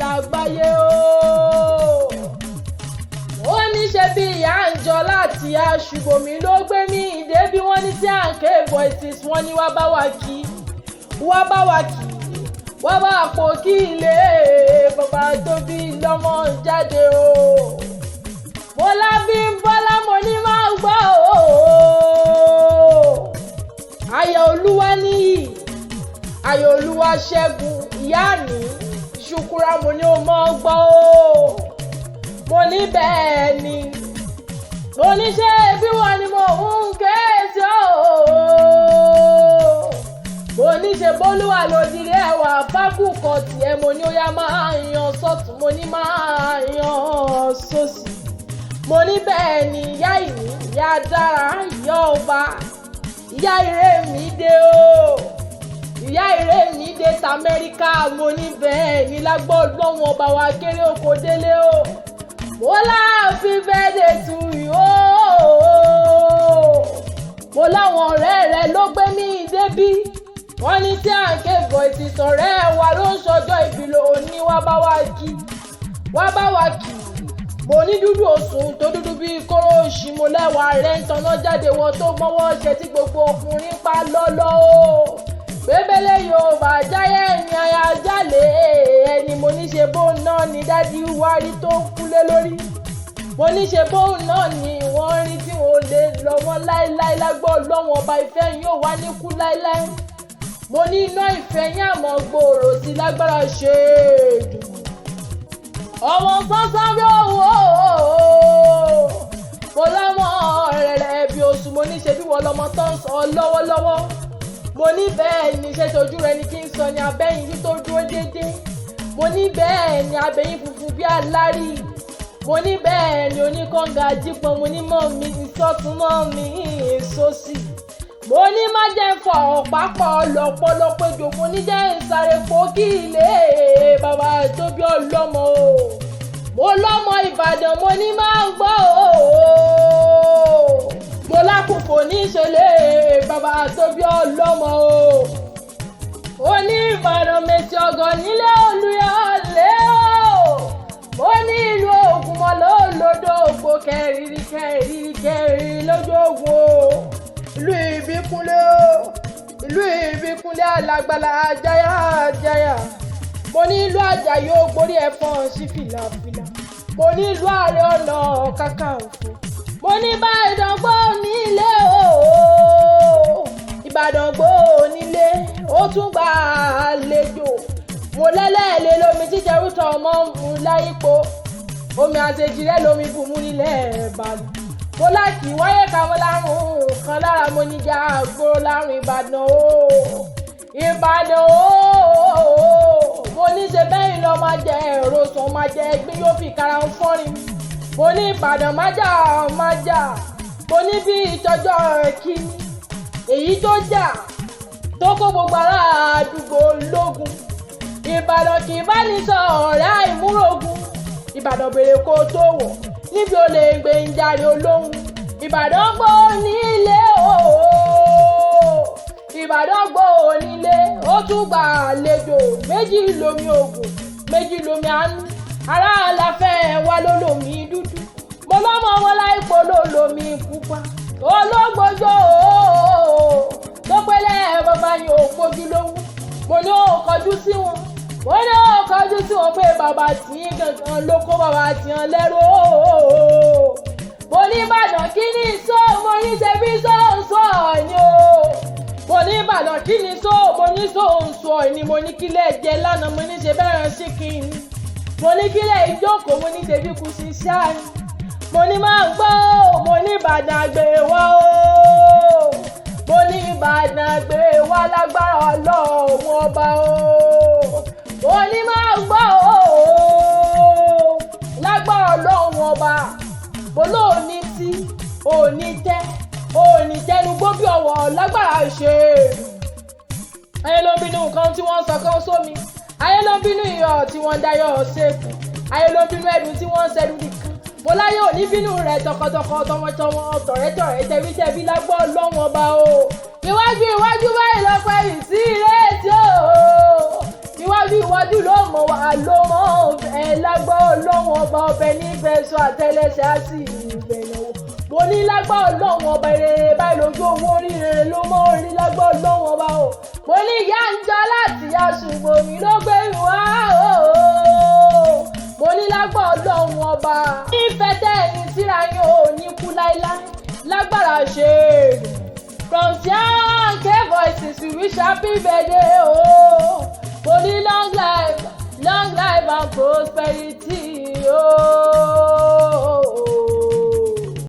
lágbàáyé o. ó ní ṣe bí ìyá ń jọ láti aṣùbòmí ló gbé mi ìdè bí wọ́n ní tí à ń ké voices wọ́n ní wá bá wa kí wá bá wa kí wá bá àpò kí ilé bàbá tó bí lọ́mọ jáde o. bọ́lá bí ń bọ́lá mo ní máa gbọ́ o. ayọ̀ olúwa níyì ayọ̀ olúwa ṣẹ́gun ìyá mi ṣùkúrà mo ní o mọ́ gbọ́ o. mo ní bẹ́ẹ̀ ni mo ní ṣe bí wọ́n ni mo ń ké sí o. mo ní ṣe bólúwà lòdìrí ẹwà fákù kan tiẹ̀ mo ní ó yá máa yan sọ́tún mo ní máa yan sósì. mo ní bẹ́ẹ̀ ni ìyá ìní ìyá dára ìyá ọba ìyá Ìrèmídé o ìyá Ìrèmídé t'Amẹ́ríkà mo ní bẹ́ẹ̀ ni lágbó lọ́wọ́n ọba wa kéré oko délé o. mo láàfin birthday to you o. mo láwọn ọ̀rẹ́ rẹ ló gbé mi débí wọ́n ní tí à ń ké voices ọ̀rẹ́ wa ló ń ṣọjọ́ ìbí lónìí wá bá wa kí wá bá wa kí. mo ní dúdú òsùn tó dúdú bíi kóró òṣì mo lẹ́wà rẹ̀ ń tanná jáde wọn tó gbọ́wọ́ ṣe tí gbogbo ọkùnrin pa lọ́lọ́ o. bébélé Yorùbá jáyé ẹni aya jálè ẹni mo ní ṣe bóun náà ní dádì wárí tó kúlé lórí. mo ní ṣe bóun náà ní wọ́n rí tí wọ́n lè lọ wọ́n láéláé lágbọ́ lọ́wọ́n ọba ìfẹ́ yóò wá ní kú láéláé. mo ní iná ìfẹ́ yín àmọ́ gbòòrò sí lágbára ṣe é dùn. ọmọ sánsán bí owó mo lọ́mọ rẹ̀rẹ̀ bí oṣù mo ní ṣe bí wọ́n lọ́mọ tó ń sọ lọ́wọ́lọ́wọ́. mo ní bẹ́ẹ̀ ni ṣe tójú rẹ ni kí n sọ ní abẹ́yìn tí tó dúró déédéé. mo ní bẹ́ẹ̀ ni abẹ́yìn funfun bí alárí. mo ní bẹ́ẹ̀ ni oníkànga jípọn mo ní mọ́ mi ìsọ̀tún mọ́ mi ìsọ̀sì. mo ní má jẹ́ fọ ọ̀pápọ̀ lọ́pọ̀lọpọ̀ èjò mo ní jẹ́ ìsàrè pò kí ilé bàbá tó bí ọlọ́mọ o. mo lọ́mọ Ìbàdàn mo ní máa ń gbọ́ o. mo lákùfò ní ìṣẹ̀lẹ̀ bàbá tó bí ọlọ́mọ o. ó ní Ìbàdàn mèsì ọ̀gọ̀ nílé Olúyọ̀lé o. ó ní ìlú Ògùnmọ̀lọ́ lódò ògbó kẹrìírí kẹrìírí kẹrìírí lójú Ògùn o. ìlú Ìbíkúnlé o ìlú Ìbíkúnlé alágbàlá jáyà. mo ní ìlú Àjàyí ògbórí ẹ̀fọn sí fìlàfìlà. mo ní ìlú Ààrẹ Ọ̀nà Kakanfò. mo ní Ìbàdàn gbó nílé o. Ìbàdàn gbó nílé ó tún gba àlejò. mo lẹ́lẹ́ẹ̀lẹ́ lómi jíjẹ rútọ̀ ọmọ mú láyípo. omi àtẹ̀jìrẹ́ lómi bùnmú nílẹ̀ Ìbàdàn. mo láàkì wáyé káwọn lárùn kan lára mo níjà àgbòrò lárùn Ìbàdàn o. Ìbàdàn o. mo ní ṣe bẹ́ẹ̀ lọ máa jẹ èrò sàn máa jẹ ẹgbẹ́ yóò fi kára ń fọ́rin. mo ní Ìbàdàn májà. mo ní bí ìtọ́jọ́ kí èyí tó jà tó kó gbogbo ará àdúgbò lógun. Ìbàdàn kì í bá ní sọ ọ̀rẹ́ àìmúrògùn. Ìbàdàn bèrè kó tó wọ̀ níbi ó lè gbé ń jáde olóhùn. Ìbàdàn gbó nílé o. Ìbàdàn gbó nílé ó tún gba àlejò. méjì lomi Ògùn méjì lomi àánú. ará àlàfẹ́ wa ló lomi dúdú. mo lọ́mọ wọn láìpò ló lomi pupa. ológbòjò tó pẹ́lẹ́ bàbá yìí ò fojú lówó. mo ní ó kọjú sí wọn. mo ní ó kọjú sí wọn pé bàbá tí gangan ló kó bàbá tí wọn lẹ́rú o. mo ní Ìbàdàn kí ni sọ mo ní ṣe bí sọ ni o. mo ní Ìbàdàn kí ni sọ mo ní sọ ni mo ní kílẹ̀ jẹ lánàá mo ní ṣe bẹ́ẹ̀ sí kí ni. mo ní kílẹ̀ ìjókòó mo ní ṣe bí kù sí ṣáà ni. mo ní máa gbọ́ mo ní Ìbàdàn àgbè wá o. mo ní Ìbàdàn àgbè wá lágbára Ọlọ́run ọba o. mo ní máa gbọ́ lágbára Ọlọ́run ọba. mo lóòní tí òní tẹ́ òní tẹnugbó bí ọ̀wọ̀ lágbára ṣe. ayé ló ń bínú nǹkan tí wọ́n sọ kán sómi. ayé ló ń bínú iyọ̀ tí wọ́n dayọ̀ ṣèkù. ayé ló ń bínú ẹ̀dùn tí wọ́n ń ṣẹ́dùn nìkan. mo láyé òní bínú rẹ̀ tọkọtọkọ tọmọtọmọ tọ̀rẹ́tọ̀rẹ́ tẹbítẹbí lágbọ́ Ọlọ́run ọba o. iwájú báyìí lọ́pẹ́ yìí sí ìrètí o. iwájú iwájú ló mọ̀ wá ló mọ̀ ẹ lágbọ́ ọlọ́run ọba ọbẹ̀ nífẹ̀ẹ́ sọ àtẹlẹsẹ̀ á sì ìbẹ̀rẹ̀ wò. Mo ní lágbọ́ ọlọ́run ọba rere báyìí lójú owó orí rere ló mọ̀ orí lágbọ́ ọlọ́run ọba o. Mo ní ìyá ń jọ láti àṣùgbò mi ló gbé mi wá o. Mo ní lágbọ́ ọlọ́run ọba ìfẹ́ tẹ́ ẹni síra yín ò ní kú láíláí lágbára ṣe èrè. From Tiara K Voices we wish happy birthday o. Mo ní long life and prosperity.